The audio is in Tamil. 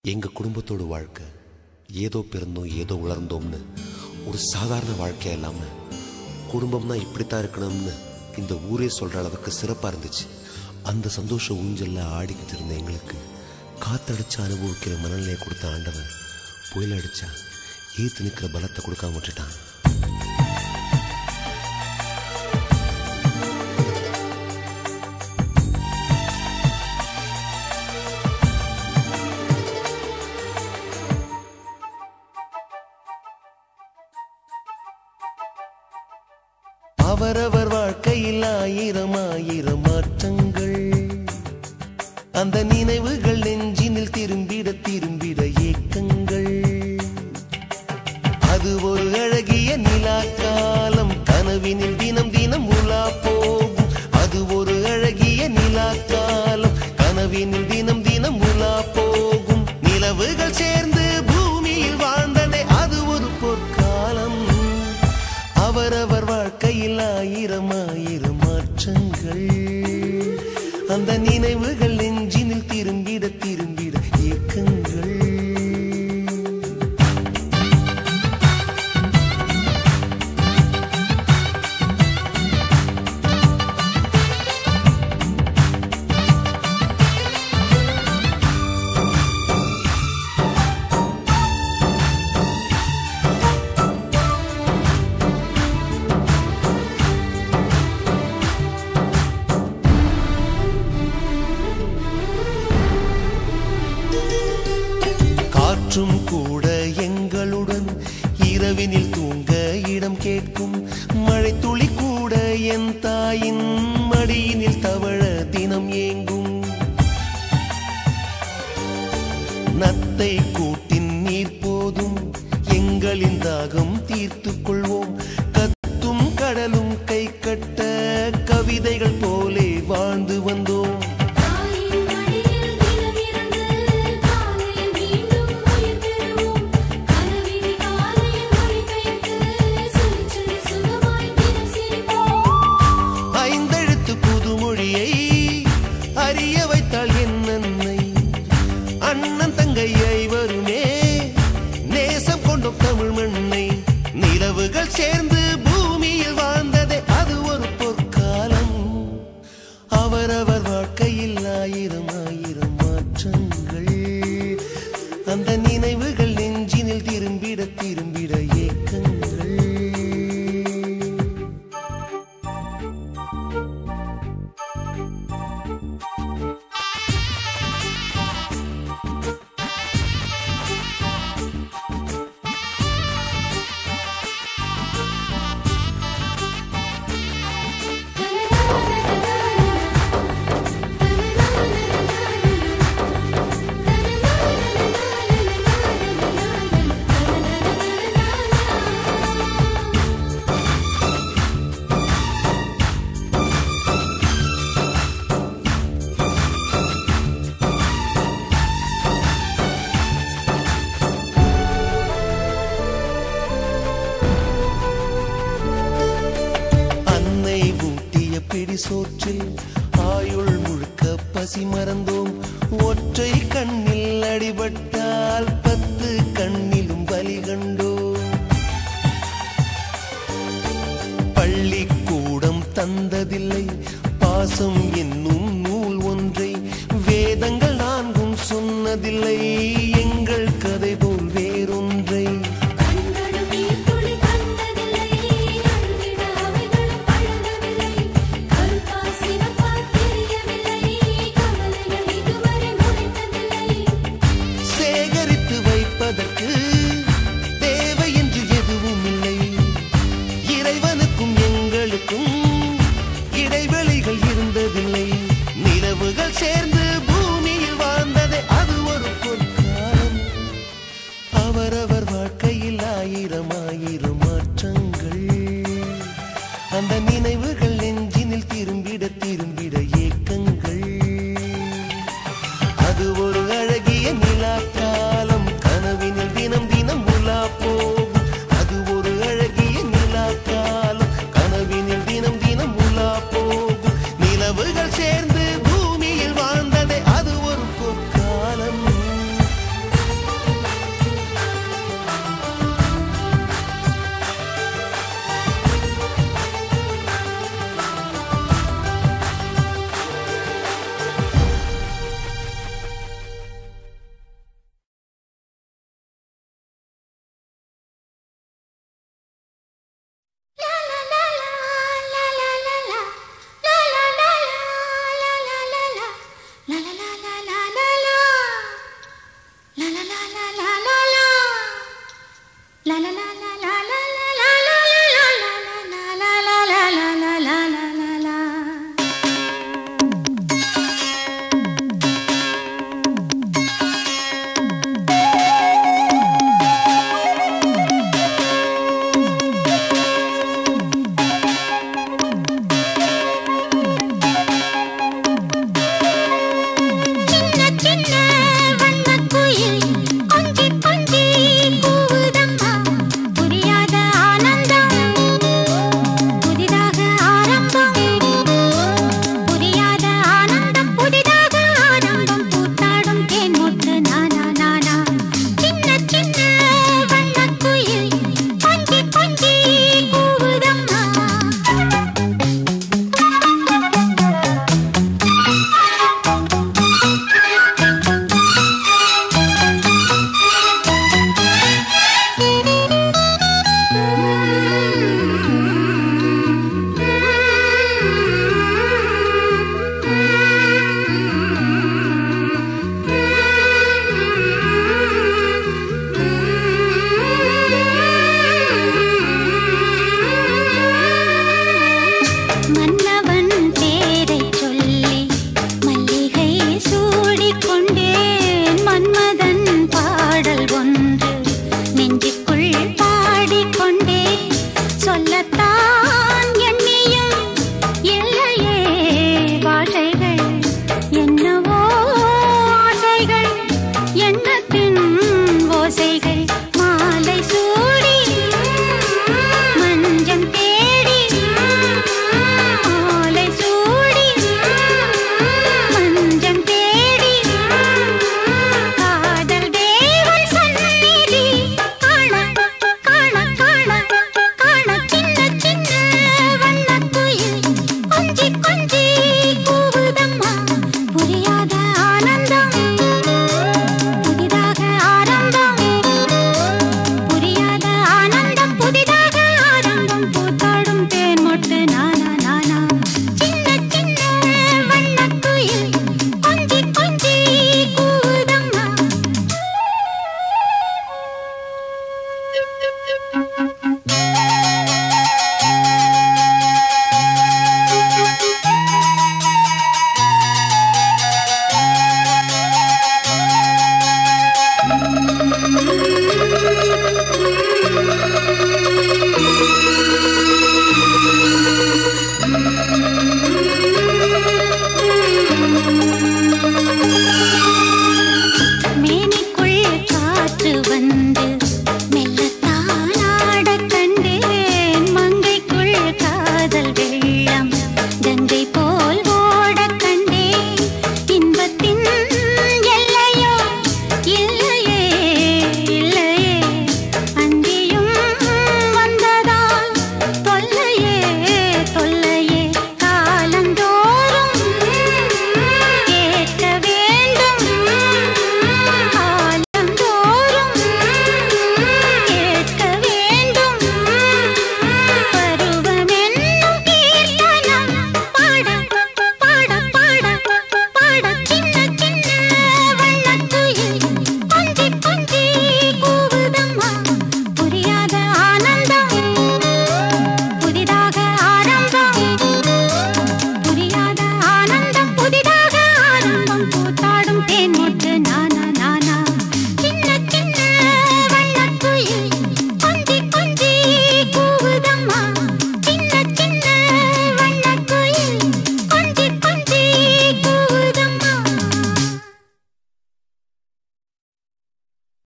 எங்க குடும்பத்தோட வாழ்க்கை ஏதோ பிறந்தோம் ஏதோ உலர்ந்தோம்னு ஒரு சாதாரண வாழ்க்கையா இல்லாம குடும்பம்னா இப்படித்தான் இருக்கணும்னு இந்த ஊரே சொல்ற அளவுக்கு சிறப்பா இருந்துச்சு. அந்த சந்தோஷ ஊஞ்சல்ல ஆடிக்கிட்டு இருந்த எங்களுக்கு காத்தடிச்சு அனுபவிக்கிற மனநிலையை கொடுத்த ஆண்டவன் புயல் அடிச்சா ஏத்து நிற்கிற பலத்தை கொடுக்காம விட்டுட்டான். அவரவர் வாழ்க்கையில் ஆயிரம் ஆயிரம் மாற்றங்கள், அந்த நினைவுகள் நெஞ்சினில் திரும்பிட திரும்பிட ஏக்கங்கள். அது ஒரு அழகிய நிலாக்காலம், கனவினில் தினம் தினம் உலா போகும். அது ஒரு அழகிய நிலாக்காலம், கனவினில் தினம் தினம் உலா போகும். நிலவுகள் சேர்ந்து பூமியில் வாழ்ந்ததே அது ஒரு பொற்காலம். அவரவர் வாழ்க்கையில் ஆயிரம் ஆயிரம் மாற்றங்கள், அந்த நினைவுகள் நெஞ்சினில் திரும்பிட திரும்பிட ஏக்கங்கள். காற்றும் கூட எங்களுடன் இரவினில் தூங்க இடம் கேட்கும். மழை துளி கூட என் தாயின் மடியினில் தவழ தினம் ஏங்கும். நத்தை கூட்டின் நீர் போதும், எங்களின் தாகம் தீர்த்துக் கொள்வோம். கத்தும் கடலும் கை கட்ட கவிதைகள் போலே வாழ்ந்து வந்தோம். அறிய வைத்தாள் என் அன்னை, அண்ணன் தங்கையை வருமே நேசம் கொண்டோம் தமிழ் மண்ணை. நிலவுகள் சேர்ந்து பூமியில் வாழ்ந்ததே அது ஒரு பொற்காலம். அவரவர் வாழ்க்கையில் ஆயிரம் ஆயிரம் மாற்றங்கள், அந்த நினைவுகள் நெஞ்சினில் திரும்பிட திரும்பிட ஏக்கங்கள். பிடி சோற்றில் ஆயுள் முழுக்க பசி மறந்தோம். ஒற்றை கண்ணில் அடிபட்டால் 10 கண்ணிலும் பலி கண்டோம். பள்ளிக்கூடம் தந்ததில்லை பாசம் என்னும் நூல் ஒன்றை, வேதங்கள் 4 சொன்னதில்லை.